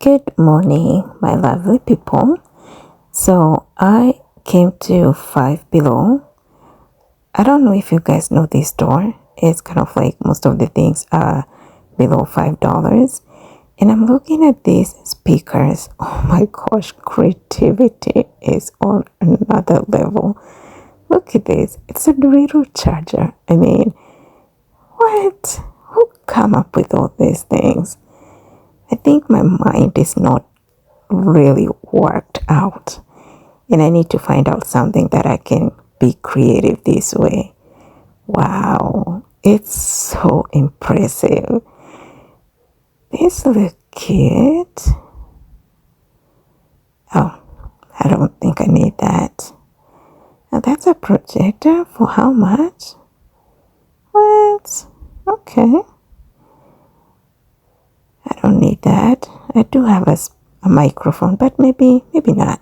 Good morning, my lovely people. So I came to Five Below. I don't know if you guys know this store. It's kind of like most of the things are below $5. And I'm looking at these speakers. Oh my gosh, creativity is on another level. Look at this. It's a Dorito charger. I mean, what? Who come up with all these things? I think my mind is not really worked out, and I need to find out something that I can be creative this way. Wow, it's so impressive. This little kid. Oh, I don't think I need that. Now that's a projector for how much? What? Okay. I don't need that. I do have a microphone, but maybe not.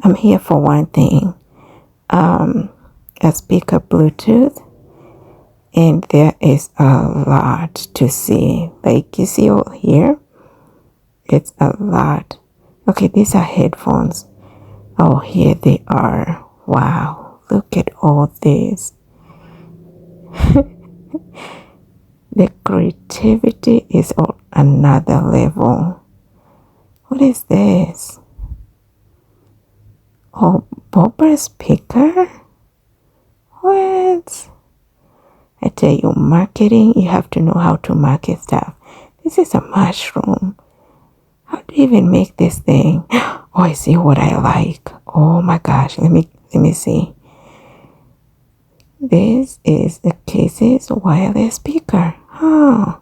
I'm here for one thing. A speaker Bluetooth, and there is a lot to see. Like you see all here, it's a lot. Okay, these are headphones. Oh, here they are. Wow, look at all this. The creativity is on another level. What is this? Oh, bumper speaker? What? I tell you, marketing, you have to know how to market stuff. This is a mushroom. How do you even make this thing? Oh, I see what I like. Oh my gosh, let me see. This is a Case's wireless speaker. Oh,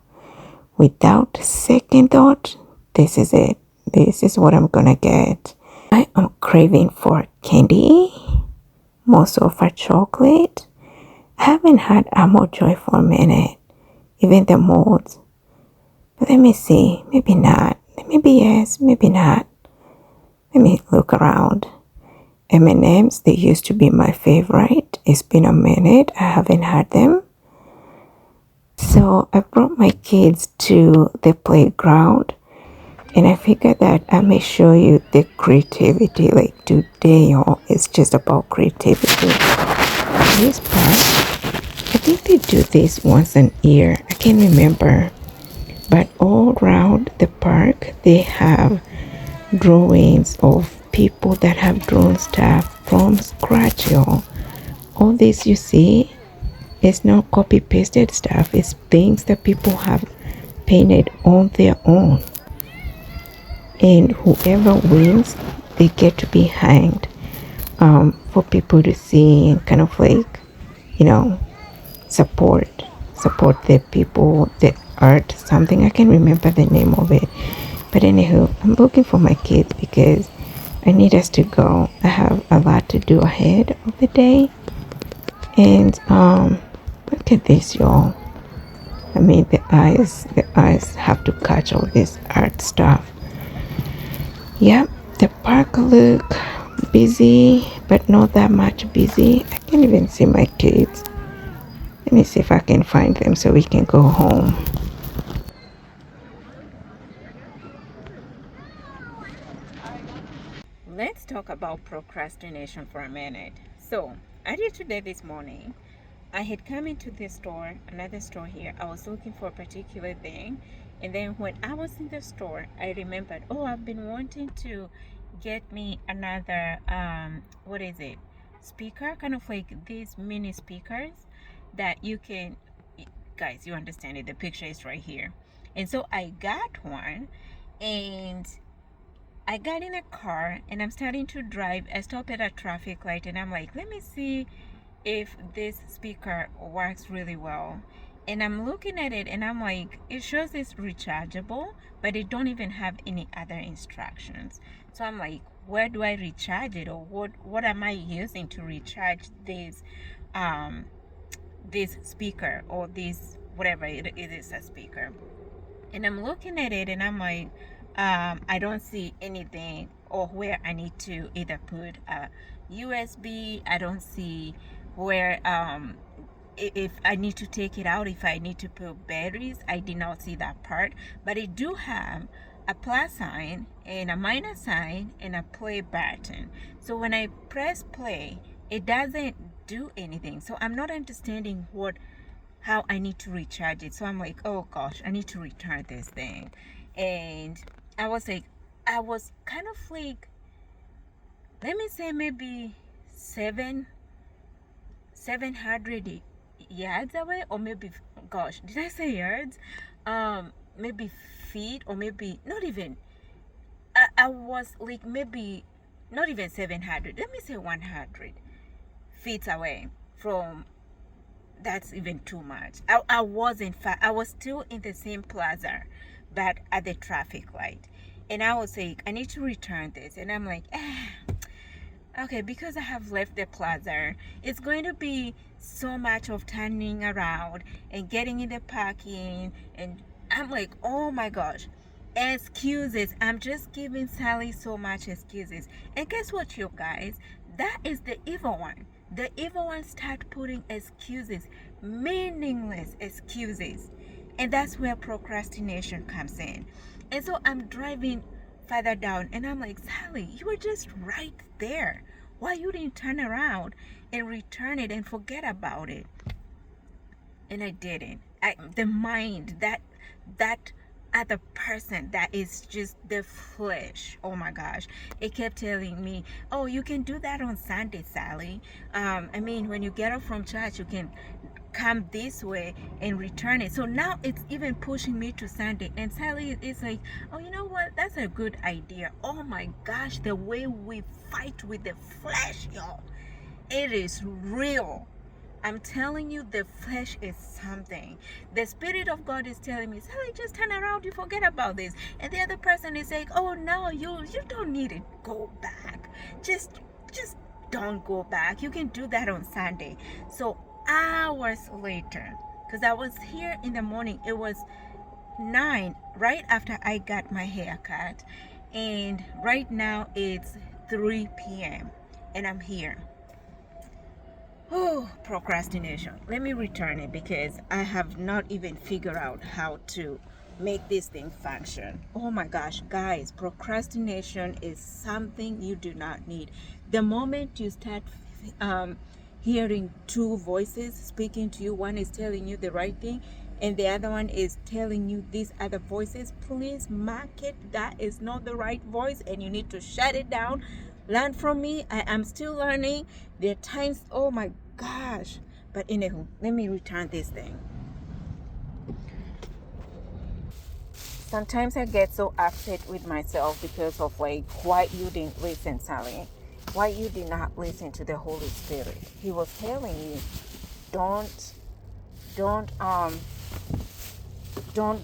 without second thought, this is it. This is what I'm gonna get. I am craving for candy, most of for chocolate. I haven't had Amo Joy for a minute, even the molds. But let me see, maybe not. Maybe yes, maybe not. Let me look around. M&M's, they used to be my favorite. It's been a minute, I haven't had them. So I brought my kids to the playground, and I figured that I may show you the creativity. Like today, y'all, it's just about creativity. This part, I think they do this once a year. I can't remember. But all around the park, they have drawings of people that have drawn stuff from scratch, y'all. All this you see is not copy pasted stuff. It's things that people have painted on their own. And whoever wins, they get to be hanged for people to see and kind of like, support the people, the art, something. I can't remember the name of it. But anywho, I'm looking for my kids because I need us to go. I have a lot to do ahead of the day. And look at this, y'all. I mean, the eyes have to catch all this art stuff. Yep, the park look busy, but not that much busy. I can't even see my kids. Let me see if I can find them so we can go home. Let's talk about procrastination for a minute. So, earlier today this morning, I had come into this store, another store here. I was looking for a particular thing. And then when I was in the store, I remembered, oh, I've been wanting to get me another, what is it? Speaker, kind of like these mini speakers that you can, guys, you understand it. The picture is right here. And so I got one, and I got in a car and I'm starting to drive. I stop at a traffic light and I'm like, let me see if this speaker works really well. And I'm looking at it and I'm like, it shows it's rechargeable, but it don't even have any other instructions. So I'm like, where do I recharge it, or what am I using to recharge this speaker, or this whatever it is, a speaker? And I'm looking at it and I'm like, I don't see anything or where I need to either put a USB. I don't see where if I need to take it out, if I need to put batteries. I did not see that part, but it do have a plus sign and a minus sign and a play button. So when I press play, it doesn't do anything. So I'm not understanding how I need to recharge it. So I'm like, oh gosh, I need to return this thing. And I was kind of like, let me say maybe 700 yards away, or maybe, gosh, did I say yards? Maybe feet, or maybe not even. I was like maybe not even 700. Let me say 100 feet away from. That's even too much. I wasn't far. I was still in the same plaza, but at the traffic light. And I was like, I need to return this. And I'm like, okay, because I have left the plaza, it's going to be so much of turning around and getting in the parking. And I'm like, oh my gosh, excuses. I'm just giving Sally so much excuses. And guess what, you guys? That is the evil one. The evil one start putting excuses, meaningless excuses. And that's where procrastination comes in. And so I'm driving further down and I'm like, Sally, you were just right there. Why you didn't turn around and return it and forget about it? And I didn't. The mind, that other person, that is just the flesh, oh my gosh, it kept telling me, oh, you can do that on Sunday, Sally. I mean, when you get up from church, you can come this way and return it. So now it's even pushing me to Sunday. And Sally is like, oh, you know what, that's a good idea. Oh my gosh, the way we fight with the flesh, y'all, it is real. I'm telling you, the flesh is something. The Spirit of God is telling me, Sally, just turn around, you forget about this. And the other person is saying, oh no, you don't need to go back. Just don't go back. You can do that on Sunday. So hours later, because I was here in the morning, it was 9 right after I got my hair cut. And right now it's 3 p.m. and I'm here. Oh, procrastination. Let me return it because I have not even figured out how to make this thing function. Oh my gosh, guys, procrastination is something you do not need. The moment you start hearing two voices speaking to you, one is telling you the right thing and the other one is telling you these other voices, please mark it. That is not the right voice and you need to shut it down. Learn from me. I am still learning. There are times, oh my gosh. But anywho, let me return this thing. Sometimes I get so upset with myself because of like, why you didn't listen, Sally? Why you did not listen to the Holy Spirit? He was telling you, don't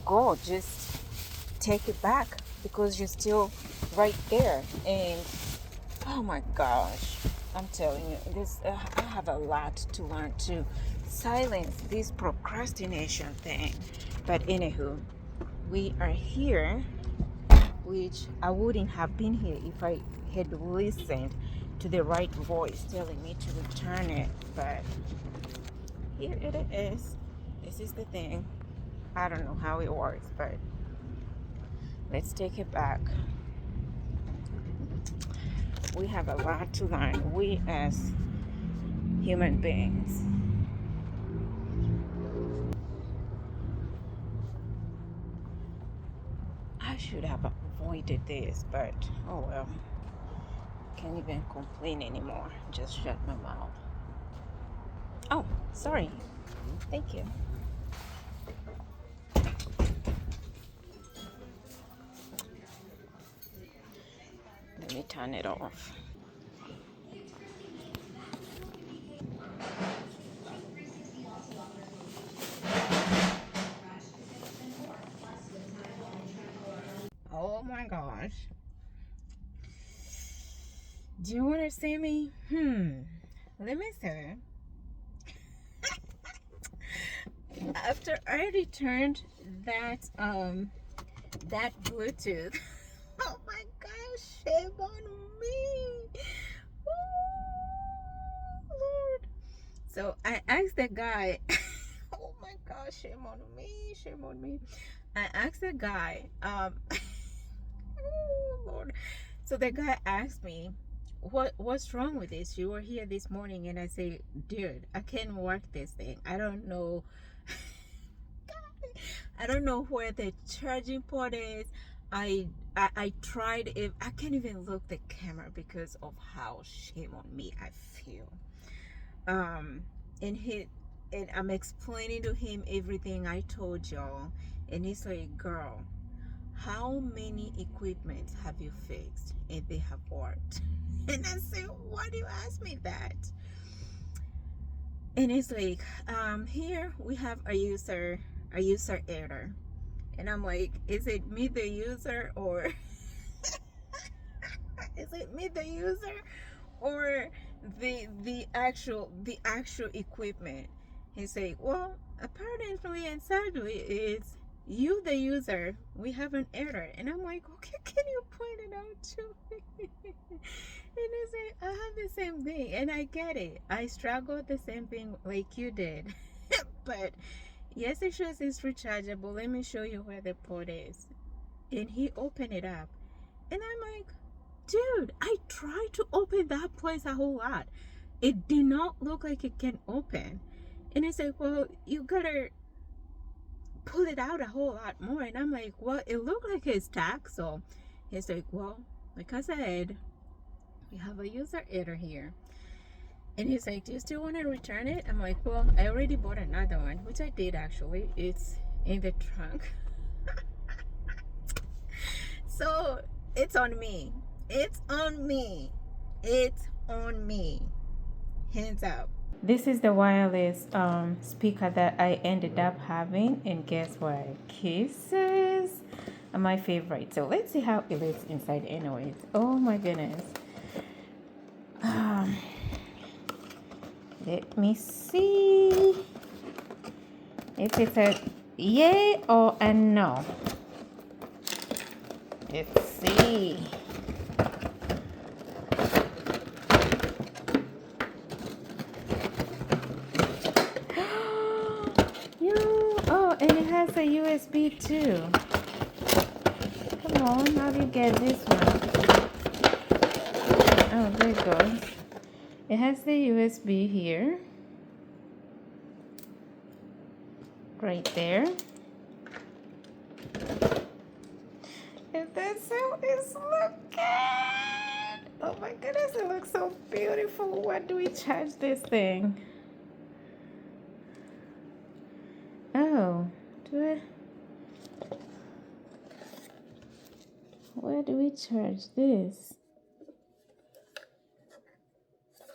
go. Just take it back because you're still right there. And oh my gosh, I'm telling you, I have a lot to learn to silence this procrastination thing. But anywho, we are here, which I wouldn't have been here if I had listened to the right voice telling me to return it. But here it is. This is the thing. I don't know how it works, but let's take it back. We have a lot to learn, we as human beings. I should have avoided this, but oh well. Can't even complain anymore. Just shut my mouth. Oh, sorry. Thank you. Let me turn it off. Oh my gosh. Do you want to see me? Let me see. After I returned that Bluetooth, oh my gosh, shame on me. Ooh, Lord. So I asked the guy, oh my gosh, shame on me. I asked the guy, Oh, Lord. So the guy asked me, what's wrong with this? You were here this morning, and I say, dude, I can't work this thing. I don't know. I don't know where the charging port is. I tried it. I can't even look the camera because of how shame on me I feel. Um, and I'm explaining to him everything I told y'all, and he's like, girl, how many equipment have you fixed and they have worked? And I said, why do you ask me that? And it's like, here we have a user error. And I'm like, is it me the user, or is it me the user, or the actual equipment? He's like, well, apparently and sadly it's you the user. We have an error. And I'm like, okay, can you point it out to me? And he's like, I have the same thing, and I get it. I struggled the same thing like you did. But yes, it shows it's rechargeable. Let me show you where the port is. And he opened it up, and I'm like, dude, I tried to open that place a whole lot. It did not look like it can open. And it's like, well, you gotta pull it out a whole lot more. And I'm like, well, it looked like it's stuck. So he's like, well, like I said, we have a user error here. And he's like, do you still want to return it? I'm like, well, I already bought another one, which I did actually. It's in the trunk. So it's on me. It's on me. It's on me. Hands up. This is the wireless speaker that I ended up having, and guess what? Kisses are my favorite. So let's see how it looks inside anyways. Oh my goodness. Let me see if it's a yay or a no. Let's see. Oh, and it has a USB too. Come on, how do you get this one? Oh, there it goes. It has the USB here. Right there. And that's how it's looking. Oh my goodness, it looks so beautiful. What do we charge this thing? Oh, where do we charge this?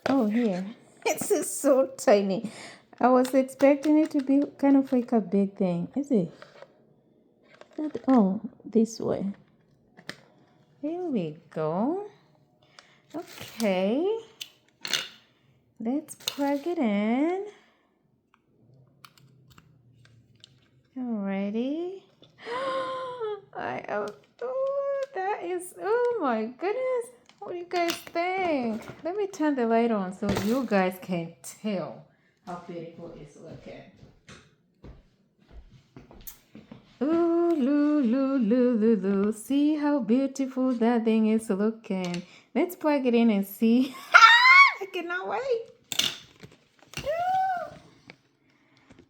Oh, here. It's just so tiny. I was expecting it to be kind of like a big thing. Is it? Oh, this way. Here we go. Okay. Let's plug it in. Alrighty. I am. Oh, that is. Oh my goodness. What do you guys think? Let me turn the light on so you guys can tell how beautiful it's looking. Ooh, loo. See how beautiful that thing is looking. Let's plug it in and see. I cannot wait. Ooh.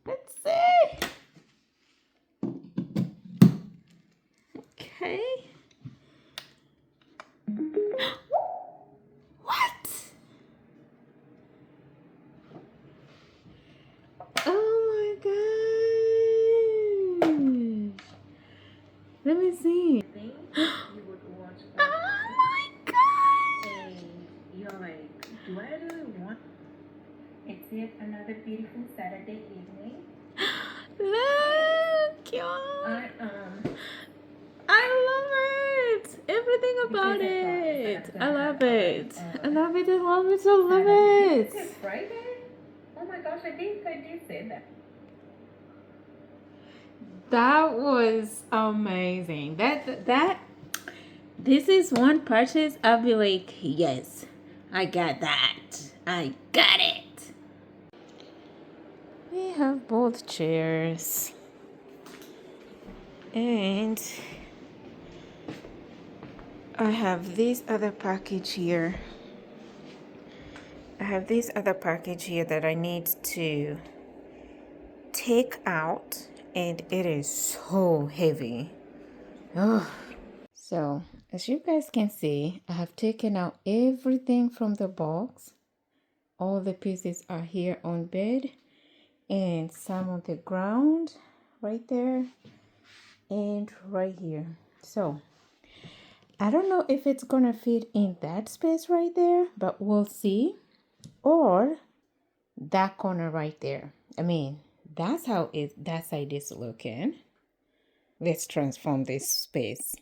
Let's see. Okay. What? Oh my gosh. Let me see. You would watch. Oh my god. And you're like, do I really want? It's yet another beautiful Saturday evening. Look, y'all. I love it. Everything about it. I love it. I love it. I love it. I love it. It's Friday. Oh my gosh, I think I did say that. That was amazing. This is one purchase. I'll be like, yes, I got that. I got it. We have both chairs. And I have this other package here. That I need to take out, and it is so heavy. Ugh. So, as you guys can see, I have taken out everything from the box. All the pieces are here on bed, and some on the ground right there and right here. So, I don't know if it's gonna fit in that space right there, but we'll see. Or that corner right there. I mean, that's how it is looking. Let's transform this space.